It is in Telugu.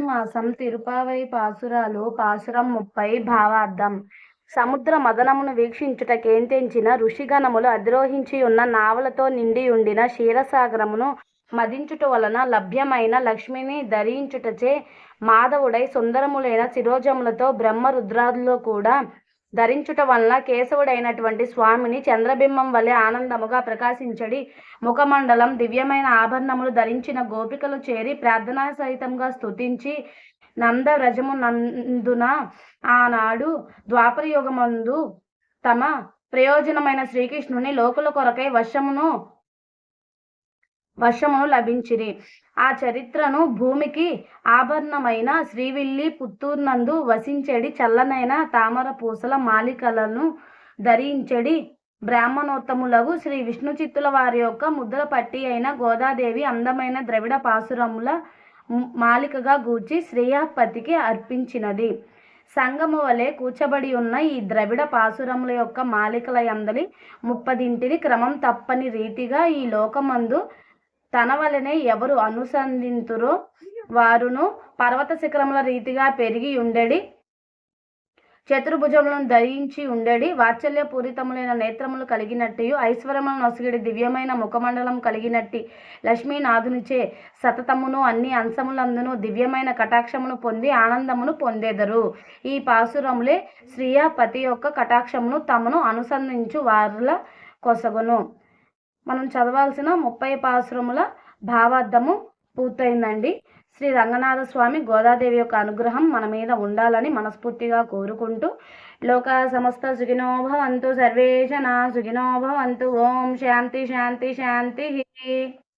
మాసం తిరుపావై పాసురాలు పాసురం 30 భావార్థం. సముద్ర మదనమును వీక్షించుట కేంతెంచిన ఋషిగణములు అధిరోహించియున్న నావలతో నిండియుండిన క్షీరసాగరమును మదించుట వలన లభ్యమైన లక్ష్మిని ధరించుటచే మాధవుడై సుందరములైన శిరోజములతో బ్రహ్మ రుద్రాదులు కూడా ధరించుట వలన కేశవుడైనటువంటి స్వామిని చంద్రబింబం వలె ఆనందముగా ప్రకాశించడి ముఖమండలం దివ్యమైన ఆభరణములు ధరించిన గోపికలు చేరి ప్రార్థనా సహితంగా స్తుతించి నందవ్రజమునందున ఆనాడు ద్వాపరయుగమందు తమ ప్రయోజనమైన శ్రీకృష్ణుని లోకుల కొరకై వశమును లభించిరి. ఆ చరిత్రను భూమికి ఆభరణమైన శ్రీవిల్లి పుత్తూర్నందు వసించెడి చల్లనైన తామర పూసల మాలికలను ధరించెడి బ్రాహ్మణోత్తములగు శ్రీ విష్ణు చిత్తుల వారి యొక్క ముద్ర పట్టి అయిన గోదాదేవి అందమైన ద్రవిడ పాసురముల మాలికగా గూర్చి శ్రేయపతికి అర్పించినది. సంగము వలె కూర్చబడి ఉన్న ఈ ద్రవిడ పాసురముల యొక్క మాలికల యందలి 30 క్రమం తప్పని రీతిగా ఈ లోకమందు తన వలనే ఎవరు అనుసంధింతురో వారును పర్వత శిఖరముల రీతిగా పెరిగి ఉండెడి చతుర్భుజములను ధరించి ఉండెడి వాత్సల్యపూరితములైన నేత్రములు కలిగినట్టు ఐశ్వర్యములను నొసగిడి దివ్యమైన ముఖమండలం కలిగినట్టి లక్ష్మీనాథునిచే సతతమును అన్ని అంశములందును దివ్యమైన కటాక్షమును పొంది ఆనందమును పొందెదరు. ఈ పాసురములే శ్రీయపతి యొక్క కటాక్షమును తమను అనుసంధించు వారుల కొసగును. మనం చదవాల్సిన 30 పాసురముల భావార్థము పూర్తయిందండి. శ్రీ రంగనాథ స్వామి గోదాదేవి యొక్క అనుగ్రహం మన మీద ఉండాలని మనస్ఫూర్తిగా కోరుకుంటూ లోకా సమస్త సుఖినో భవంతు, సర్వే జనా సుఖినో భవంతు. ఓం శాంతి శాంతి శాంతి.